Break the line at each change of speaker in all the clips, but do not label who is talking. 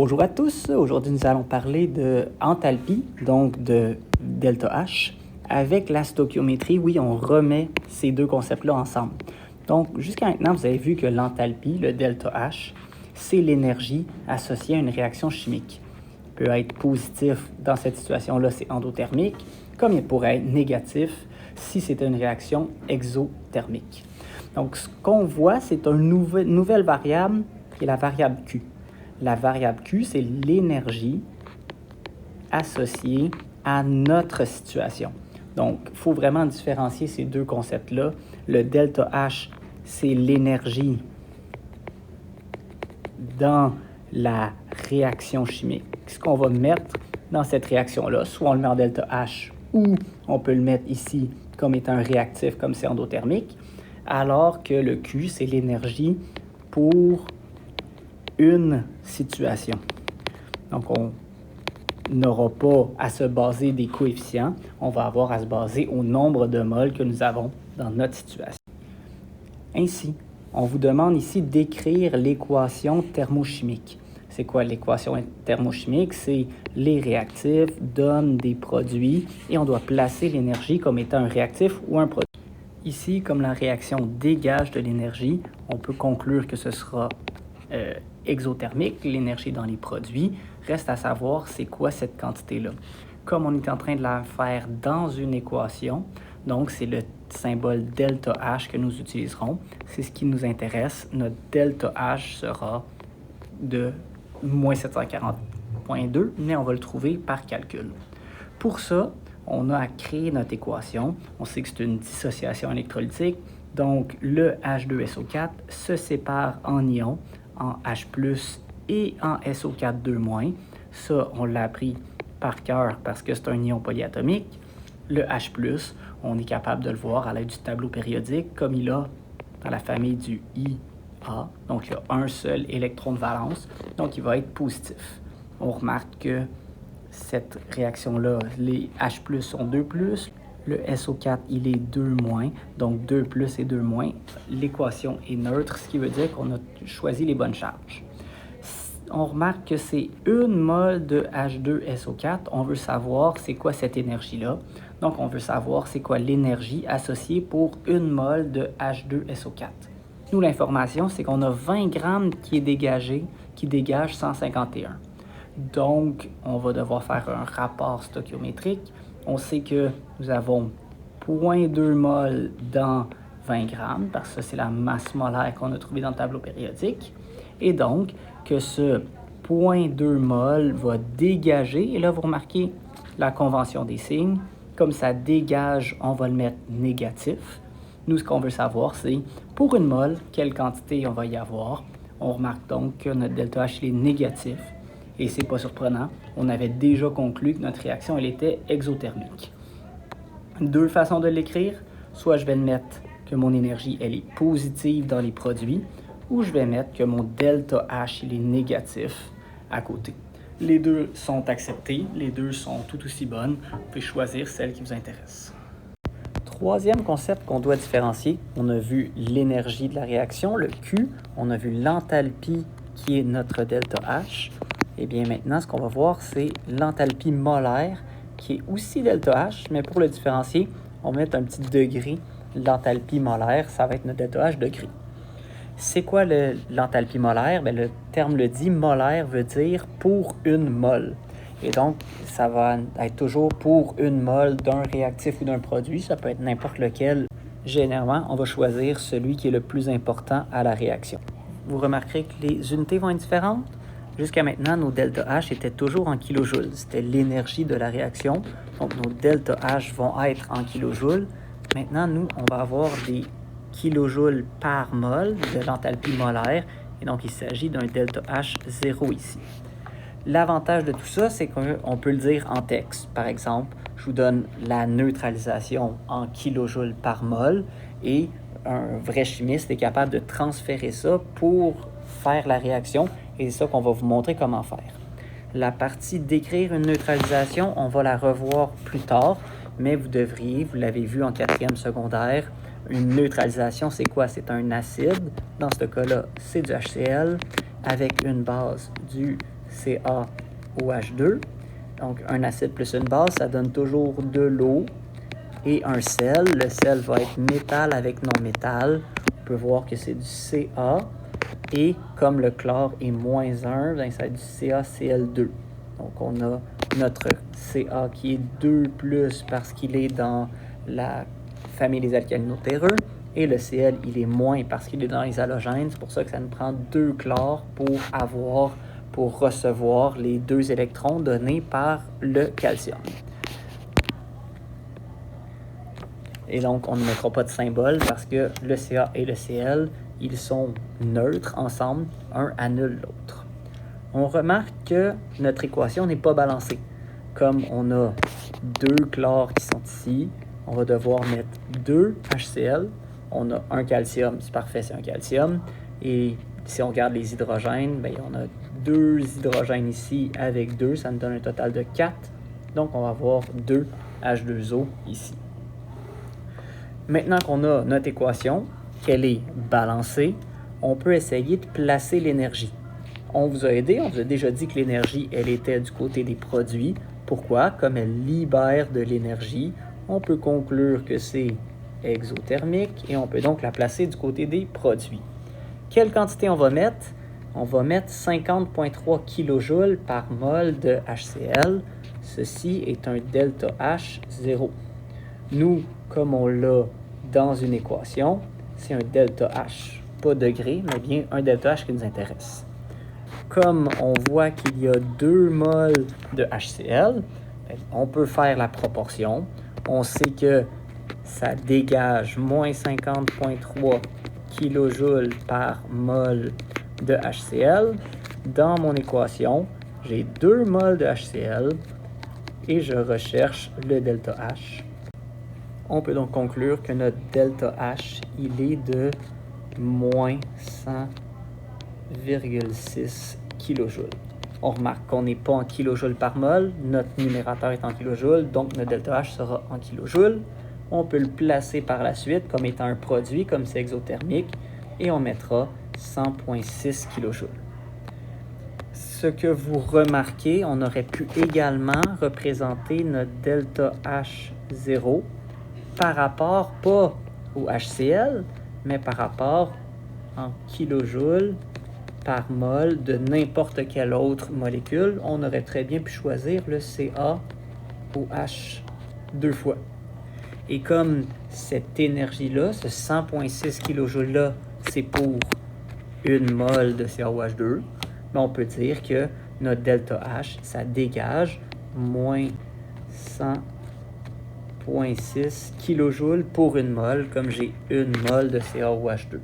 Bonjour à tous, aujourd'hui nous allons parler de enthalpie, donc de ΔH, avec la stoichiométrie. Oui, on remet ces deux concepts-là ensemble. Donc jusqu'à maintenant, vous avez vu que l'enthalpie, le ΔH, c'est l'énergie associée à une réaction chimique. Il peut être positif dans cette situation-là, c'est endothermique, comme il pourrait être négatif si c'était une réaction exothermique. Donc ce qu'on voit, c'est une nouvelle variable qui est la variable Q. La variable Q, c'est l'énergie associée à notre situation. Donc, il faut vraiment différencier ces deux concepts-là. Le ΔH, c'est l'énergie dans la réaction chimique. Ce qu'on va mettre dans cette réaction-là, soit on le met en ΔH ou on peut le mettre ici comme étant un réactif, comme c'est endothermique, alors que le Q, c'est l'énergie pour une situation. Donc, on n'aura pas à se baser des coefficients, on va avoir à se baser au nombre de moles que nous avons dans notre situation. Ainsi, on vous demande ici d'écrire l'équation thermochimique. C'est quoi l'équation thermochimique? C'est les réactifs donnent des produits et on doit placer l'énergie comme étant un réactif ou un produit. Ici, comme la réaction dégage de l'énergie, on peut conclure que ce sera exothermique, l'énergie dans les produits. Reste à savoir c'est quoi cette quantité-là. Comme on est en train de la faire dans une équation, donc c'est le symbole ΔH que nous utiliserons. C'est ce qui nous intéresse. Notre ΔH sera de moins 740,2, mais on va le trouver par calcul. Pour ça, on a à créer notre équation. On sait que c'est une dissociation électrolytique. Donc, le H2SO4 se sépare en ions, en H+, et en SO4 2-. Ça, on l'a appris par cœur parce que c'est un ion polyatomique. Le H+, on est capable de le voir à l'aide du tableau périodique, comme il a dans la famille du IA. Donc, il y a un seul électron de valence, donc il va être positif. On remarque que cette réaction-là, les H+, sont 2+, le SO4, il est 2-, donc 2+ et 2-. L'équation est neutre, ce qui veut dire qu'on a choisi les bonnes charges. On remarque que c'est 1 mol de H2SO4. On veut savoir c'est quoi cette énergie-là. Donc, on veut savoir c'est quoi l'énergie associée pour 1 mol de H2SO4. Nous, l'information, c'est qu'on a 20 grammes qui est dégagé, qui dégage 151. Donc, on va devoir faire un rapport stoichiométrique. On sait que nous avons 0,2 mol dans 20 grammes, parce que c'est la masse molaire qu'on a trouvée dans le tableau périodique. Et donc, que ce 0,2 mol va dégager, et là, vous remarquez la convention des signes. Comme ça dégage, on va le mettre négatif. Nous, ce qu'on veut savoir, c'est pour 1 mol, quelle quantité on va y avoir. On remarque donc que notre ΔH est négatif. Et c'est pas surprenant, on avait déjà conclu que notre réaction, elle était exothermique. Deux façons de l'écrire, soit je vais mettre que mon énergie, elle est positive dans les produits, ou je vais mettre que mon ΔH, il est négatif à côté. Les deux sont acceptés, les deux sont tout aussi bonnes, vous pouvez choisir celle qui vous intéresse. Troisième concept qu'on doit différencier, on a vu l'énergie de la réaction, le Q, on a vu l'enthalpie qui est notre ΔH. Et bien maintenant, ce qu'on va voir, c'est l'enthalpie molaire, qui est aussi ΔH, mais pour le différencier, on va mettre un petit degré. L'enthalpie molaire, ça va être notre ΔH degré. C'est quoi l'enthalpie molaire? Bien, le terme le dit, molaire veut dire pour 1 mol. Et donc, ça va être toujours pour 1 mol d'un réactif ou d'un produit. Ça peut être n'importe lequel. Généralement, on va choisir celui qui est le plus important à la réaction. Vous remarquerez que les unités vont être différentes. Jusqu'à maintenant, nos ΔH étaient toujours en kilojoules. C'était l'énergie de la réaction. Donc, nos ΔH vont être en kilojoules. Maintenant, nous, on va avoir des kilojoules par mol de l'enthalpie molaire. Et donc, il s'agit d'un ΔH 0 ici. L'avantage de tout ça, c'est qu'on peut le dire en texte. Par exemple, je vous donne la neutralisation en kilojoules par mol et un vrai chimiste est capable de transférer ça pour faire la réaction et c'est ça qu'on va vous montrer comment faire. La partie d'écrire une neutralisation, on va la revoir plus tard, mais vous l'avez vu en 4e secondaire, une neutralisation, c'est quoi? C'est un acide. Dans ce cas-là, c'est du HCl avec une base du CaOH2. Donc, un acide plus une base, ça donne toujours de l'eau et un sel. Le sel va être métal avec non-métal. On peut voir que c'est du Ca. Et comme le chlore est -1, bien, ça va être du CaCl2. Donc, on a notre Ca qui est 2+, parce qu'il est dans la famille des alcalino-terreux. Et le Cl, il est moins parce qu'il est dans les halogènes. C'est pour ça que ça nous prend 2 chlores pour recevoir les 2 électrons donnés par le calcium. Et donc, on ne mettra pas de symbole parce que le Ca et le Cl, ils sont neutres ensemble, un annule l'autre. On remarque que notre équation n'est pas balancée. Comme on a 2 chlores qui sont ici, on va devoir mettre 2 HCl. On a un calcium, c'est parfait, c'est un calcium. Et si on regarde les hydrogènes, bien, on a 2 hydrogènes ici avec 2, ça nous donne un total de 4. Donc, on va avoir 2 H2O ici. Maintenant qu'on a notre équation, qu'elle est balancée, on peut essayer de placer l'énergie. On vous a aidé, on vous a déjà dit que l'énergie, elle était du côté des produits. Pourquoi? Comme elle libère de l'énergie, on peut conclure que c'est exothermique et on peut donc la placer du côté des produits. Quelle quantité on va mettre? On va mettre 50,3 kJ par mol de HCl. Ceci est un delta H 0. Nous, comme on l'a dans une équation, c'est un delta H, pas degré, mais bien un delta H qui nous intéresse. Comme on voit qu'il y a 2 mols de HCl, on peut faire la proportion. On sait que ça dégage moins 50,3 kJ par mol de HCl. Dans mon équation, j'ai 2 mols de HCl et je recherche le delta H. On peut donc conclure que notre delta H, il est de moins 100,6 kJ. On remarque qu'on n'est pas en kJ par mol, notre numérateur est en kJ, donc notre delta H sera en kJ. On peut le placer par la suite comme étant un produit, comme c'est exothermique, et on mettra 100,6 kJ. Ce que vous remarquez, on aurait pu également représenter notre delta H0 par rapport, pas au HCl, mais par rapport en kilojoules par mol de n'importe quelle autre molécule. On aurait très bien pu choisir le CaOH 2 fois. Et comme cette énergie-là, ce 100,6 kJ-là, c'est pour une mol de CaOH2, mais on peut dire que notre delta H, ça dégage moins 100,6 kJ pour une mol, comme j'ai une mol de CaOH2.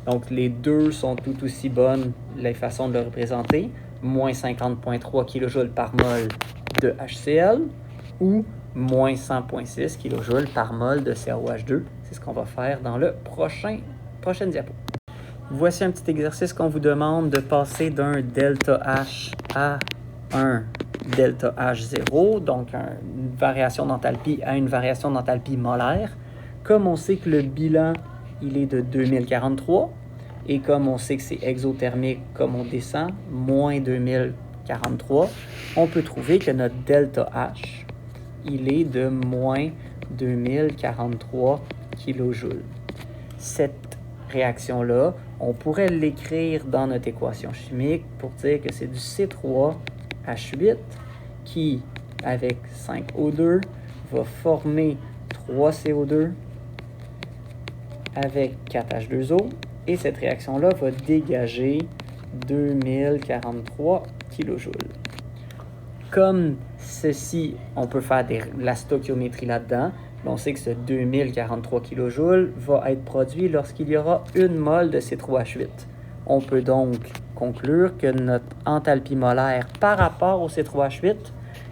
Donc, les deux sont tout aussi bonnes, les façons de le représenter. Moins 50,3 kJ par mol de HCl ou moins 100,6 kJ par mol de CaOH2. C'est ce qu'on va faire dans le prochaine diapo. Voici un petit exercice qu'on vous demande de passer d'un delta H à un delta H0, donc une variation d'enthalpie à une variation d'enthalpie molaire. Comme on sait que le bilan, il est de 2043, et comme on sait que c'est exothermique, comme on descend, moins 2043, on peut trouver que notre delta H, il est de moins 2043 kJ. Cette réaction-là, on pourrait l'écrire dans notre équation chimique pour dire que c'est du C3H8 qui, avec 5O2, va former 3CO2 avec 4H2O. Et cette réaction-là va dégager 2043 kJ. Comme ceci, on peut faire de la stoichiométrie là-dedans. On sait que ce 2043 kJ va être produit lorsqu'il y aura une mol de C3H8. On peut donc conclure que notre enthalpie molaire par rapport au C3H8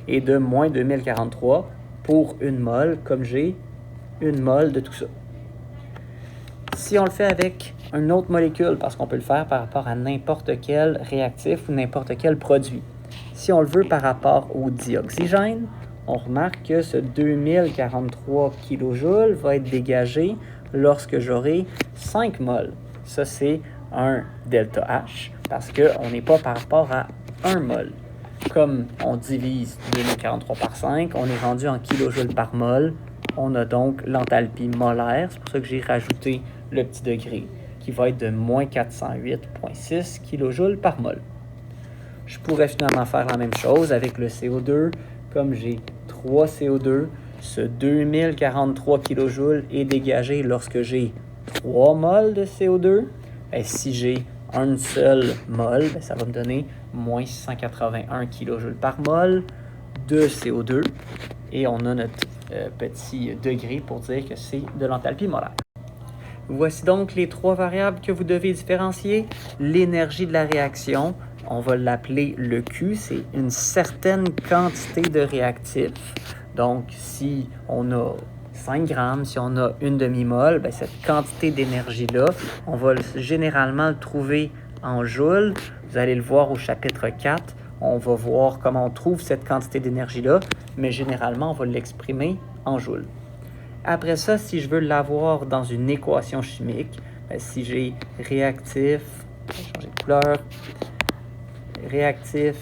est de moins 2043 pour une mol, comme j'ai une mol de tout ça. Si on le fait avec une autre molécule, parce qu'on peut le faire par rapport à n'importe quel réactif ou n'importe quel produit. Si on le veut par rapport au dioxygène, on remarque que ce 2043 kJ va être dégagé lorsque j'aurai 5 mols. Ça, c'est un delta H, parce qu'on n'est pas par rapport à 1 mol. Comme on divise 2043 par 5, on est rendu en kilojoules par mol. On a donc l'enthalpie molaire. C'est pour ça que j'ai rajouté le petit degré qui va être de moins 408,6 kJ par mol. Je pourrais finalement faire la même chose avec le CO2. Comme j'ai 3 CO2, ce 2043 kJ est dégagé lorsque j'ai 3 mols de CO2. Et si j'ai un seul mol, ça va me donner moins 181 kJ par mol de CO2. Et on a notre petit degré pour dire que c'est de l'enthalpie molaire. Voici donc les 3 variables que vous devez différencier. L'énergie de la réaction, on va l'appeler le Q, c'est une certaine quantité de réactif. Donc, si on a 5 grammes, si on a une demi-mol, cette quantité d'énergie-là, on va généralement le trouver en joules. Vous allez le voir au chapitre 4. On va voir comment on trouve cette quantité d'énergie-là, mais généralement, on va l'exprimer en joules. Après ça, si je veux l'avoir dans une équation chimique, si j'ai réactif, je vais changer de couleur, réactif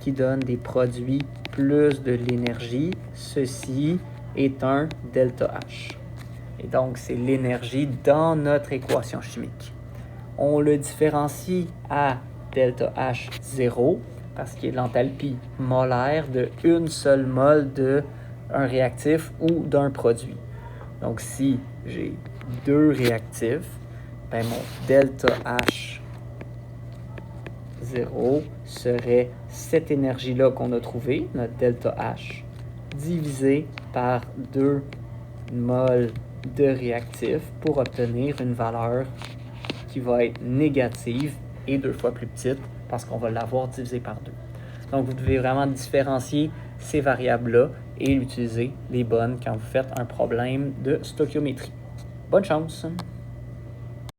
qui donne des produits plus de l'énergie, ceci est un delta H. Et donc, c'est l'énergie dans notre équation chimique. On le différencie à delta H 0 parce qu'il est l'enthalpie molaire de une seule mol d'un réactif ou d'un produit. Donc, si j'ai 2 réactifs, mon delta H 0 serait cette énergie-là qu'on a trouvée, notre delta H, divisé par 2 mols de réactif pour obtenir une valeur qui va être négative et 2 fois plus petite parce qu'on va l'avoir divisé par 2. Donc, vous devez vraiment différencier ces variables-là et utiliser les bonnes quand vous faites un problème de stoichiométrie. Bonne chance!